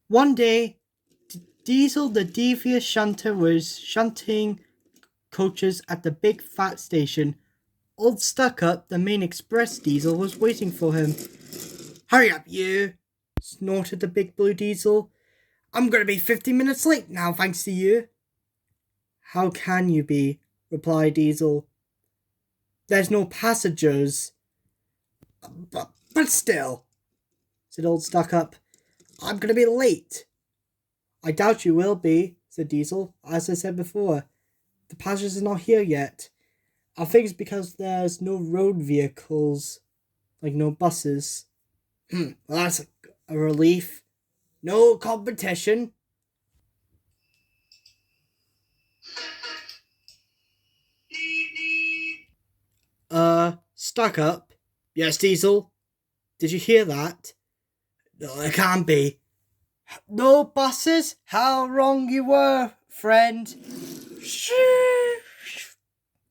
One day, Diesel the devious shunter was shunting coaches at the big fat station. Old Stuck-up, the main express diesel, was waiting for him. "Hurry up, you!" snorted the big blue diesel. "I'm going to be 50 minutes late now, thanks to you." "How can you be?" replied Diesel. "There's no passengers." But still," said Old Stuck-up, "I'm going to be late." "I doubt you will be," said Diesel. "As I said before, the passengers are not here yet. I think it's because there's no road vehicles, like no buses." Well, that's a relief. No competition." Stuck-up? Yes, Diesel? Did you hear that? No, it can't be. No buses? How wrong you were, friend. Shh.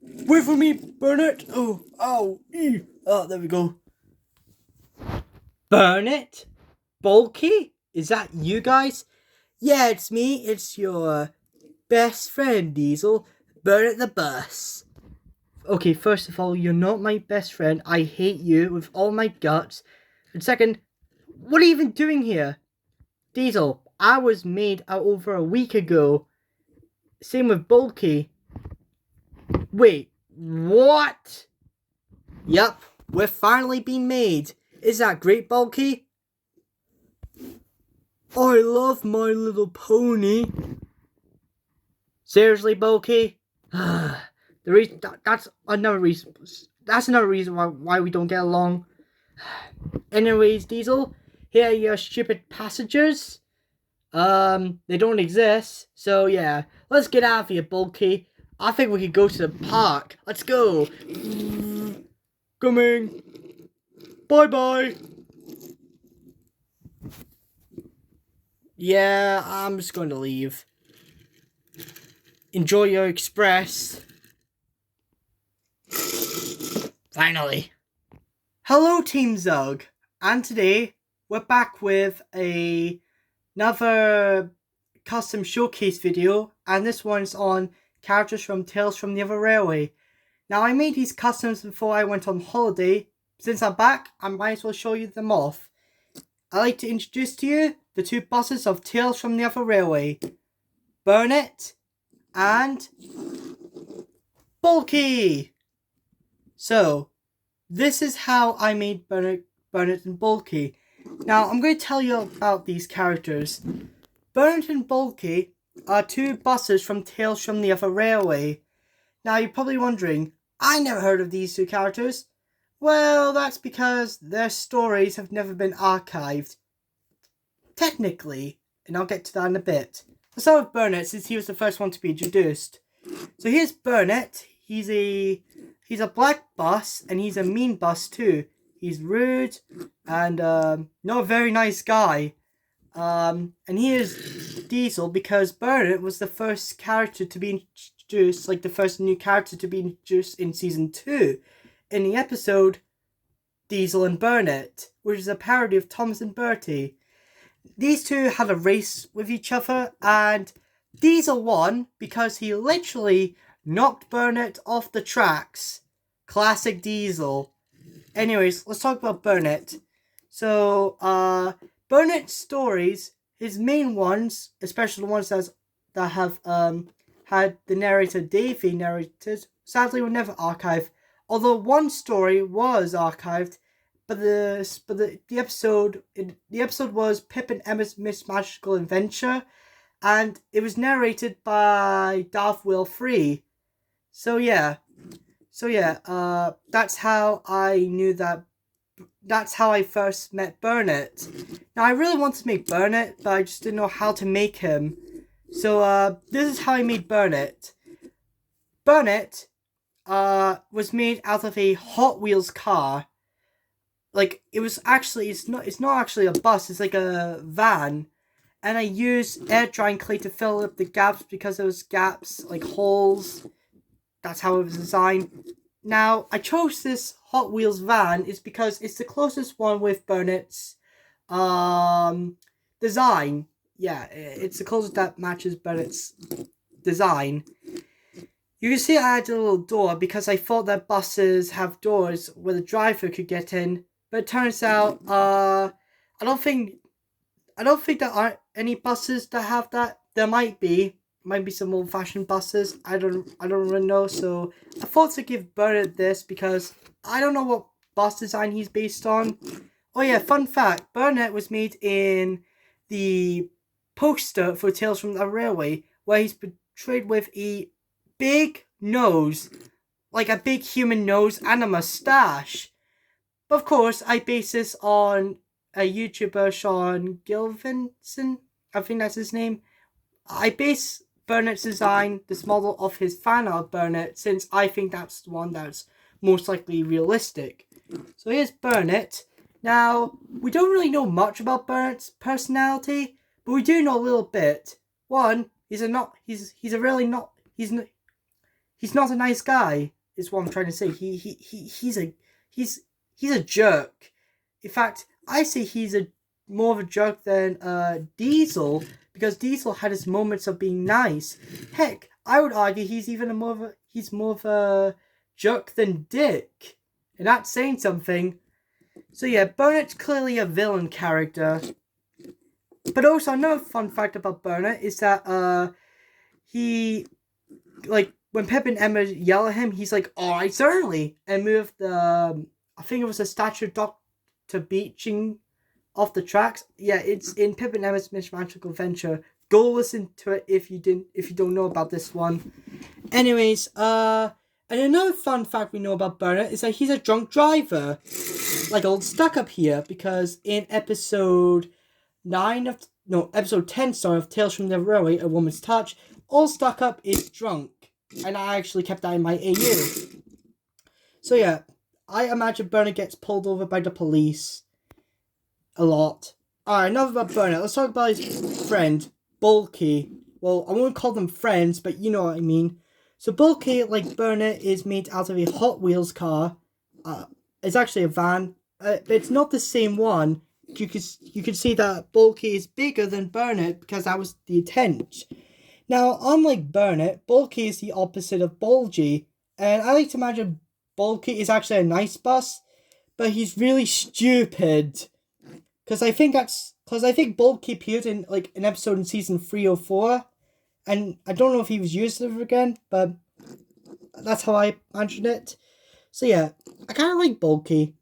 Wait for me, Burnet. Oh, there we go. Burnet? Blokey? Is that you guys? Yeah, it's me. It's your best friend, Diesel. Burnet the bus. Okay, first of all, you're not my best friend. I hate you with all my guts. And second, what are you even doing here? Diesel, I was made out over a week ago. Same with Blokey. Wait, what? Yup, we're finally being made. Is that great, Blokey? I love My Little Pony. Seriously, Blokey? That's another reason. That's another reason why we don't get along. Anyways, Diesel, here are your stupid passengers. They don't exist. So yeah, let's get out of here, Blokey. I think we could go to the park. Let's go. Coming. Bye. Yeah, I'm just going to leave. Enjoy your express. Finally. Hello, Team Zug. And today, we're back with another custom showcase video. And this one's on characters from Tales from the Other Railway. Now, I made these customs before I went on holiday. Since I'm back, I might as well show you them off. I'd like to introduce to you the two buses of Tales from the Other Railway. Burnet and Blokey. So, this is how I made Bernard and Blokey. Now, I'm going to tell you about these characters. Bernard and Blokey are two buses from Tales from the Other Railway. Now, you're probably wondering, I never heard of these two characters. Well, that's because their stories have never been archived. Technically, and I'll get to that in a bit. Let's start with Burnet, since he was the first one to be introduced. So here's Burnet. He's a black bus, and he's a mean bus too. He's rude and not a very nice guy. And here's Diesel, because Burnet was the first character to be introduced, like the first new character to be introduced in season 2, in the episode Diesel and Burnet, which is a parody of Thomas and Bertie. These two had a race with each other, and Diesel won because he literally knocked Burnet off the tracks. Classic Diesel. Anyways, let's talk about Burnet. So, Burnet's stories, his main ones, especially the ones that have had the narrator Davey narrated, sadly were never archived. Although one story was archived, but the episode was Pip and Emma's Miss Magical Adventure, and it was narrated by Darth Will Free. So yeah, that's how I knew that. That's how I first met Burnet. Now, I really wanted to make Burnet, but I just didn't know how to make him. So this is how I made Burnet. Burnet was made out of a Hot Wheels car. Like, it's not actually a bus, it's like a van. And I used air drying clay to fill up the gaps, because there was gaps, like holes. That's how it was designed. Now, I chose this Hot Wheels van is because it's the closest one with Burnet's design. yeah, it's the closest that matches Burnet's design. You can see I added a little door because I thought that buses have doors where the driver could get in, but it turns out I don't think there aren't any buses that have that. There might be some old-fashioned buses. I don't really know. So I thought to give Burnet this because I don't know what bus design he's based on. Oh yeah, fun fact: Burnet was made in the poster for Tales from the Railway, where he's portrayed with a big nose, like a big human nose and a mustache. But of course, I base this on a YouTuber, Sean Gilvinson. I think that's his name. I base Burnet's design, this model, of his fan art Burnet, since I think that's the one that's most likely realistic. So here's Burnet. Now, we don't really know much about Burnet's personality, but we do know a little bit. One, he's not a nice guy, is what I'm trying to say. He's a jerk. In fact, I say he's more of a jerk than Diesel, because Diesel had his moments of being nice. Heck, I would argue he's more of a jerk than Dick, and that's saying something. So yeah, Burnet's clearly a villain character. But also another fun fact about Burnet is that he, like, when Pip and Emma yell at him, he's like, "Alright, certainly," and move the I think it was a statue of Dr. Beeching off the tracks. Yeah, it's in Pip and Emma's Magical Adventure. Go listen to it if you don't know about this one. Anyways, and another fun fact we know about Burnet is that he's a drunk driver, like old Stuck Up here, because in episode 10, of Tales from the Railway, A Woman's Touch, old Stuck Up is drunk, and I actually kept that in my AU. So yeah, I imagine Burnet gets pulled over by the police a lot. Alright, enough about Burnet. Let's talk about his friend, Blokey. Well, I won't call them friends, but you know what I mean. So Blokey, like Burnet, is made out of a Hot Wheels car. It's actually a van. But it's not the same one. You could see that Blokey is bigger than Burnet because that was the intent. Now, unlike Burnet, Blokey is the opposite of Bulgy, and I like to imagine Blokey is actually a nice bus, but he's really stupid. Because I think Blokey appeared in like an episode in season 3 or 4, and I don't know if he was used ever again, but that's how I imagined it. So yeah, I kind of like Blokey.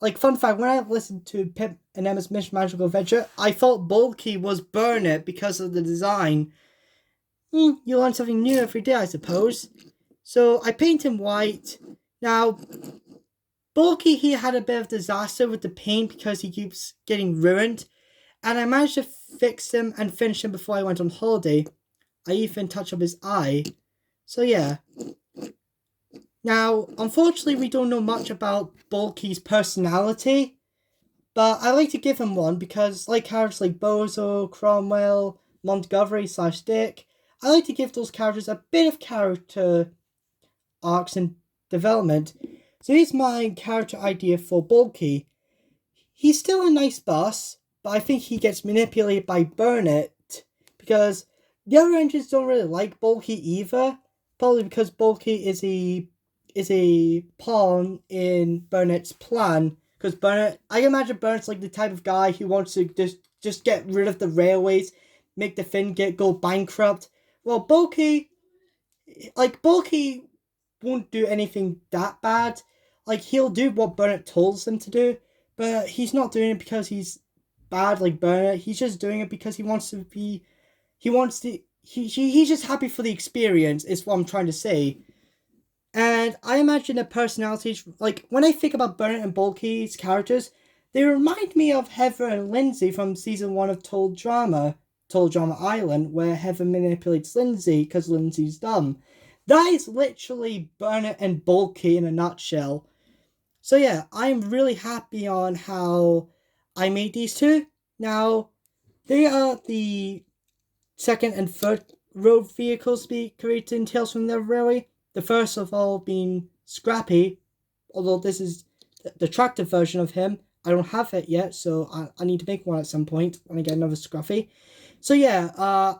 Like, fun fact, when I listened to Pip and Emma's Magical Adventure, I thought Blokey was Burnet because of the design. You learn something new every day, I suppose. So I paint him white. Now, Blokey, he had a bit of disaster with the paint because he keeps getting ruined. And I managed to fix him and finish him before I went on holiday. I even touched up his eye. So yeah. Now, unfortunately, we don't know much about Blokey's personality. But I like to give him one because, like characters like Bozo, Cromwell, Montgomery/Dick, I like to give those characters a bit of character arcs and development. So here's my character idea for Blokey. He's still a nice boss, but I think he gets manipulated by Burnet because the other engines don't really like Blokey either. Probably because Blokey is a pawn in Burnet's plan. Because Burnet, I imagine Burnet's like the type of guy who wants to just get rid of the railways, make the thing go bankrupt. Well, Blokey won't do anything that bad. Like, he'll do what Burnet tells him to do, but he's not doing it because he's bad like Burnet. He's just doing it because he's just happy for the experience, is what I'm trying to say. And I imagine the personalities, like, when I think about Burnet and Blokey's characters, they remind me of Heather and Lindsay from season 1 of Total Drama Island, where Heather manipulates Lindsay because Lindsay's dumb. That is literally Burnet and Blokey in a nutshell. So yeah, I'm really happy on how I made these two. Now, they are the second and third road vehicles to be created in Tales from the Railway. The first of all being Scrappy, although this is the tractor version of him. I don't have it yet, so I need to make one at some point when I get another Scruffy. So yeah,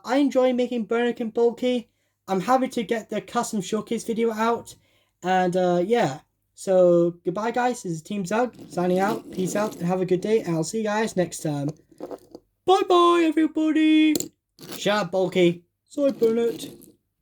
I enjoy making Bernard and Blokey. I'm happy to get the custom showcase video out. And yeah, so goodbye guys, this is Team Zug signing out. Peace out and have a good day, and I'll see you guys next time. Bye bye everybody. Shut up, Blokey. Sorry, Burnet.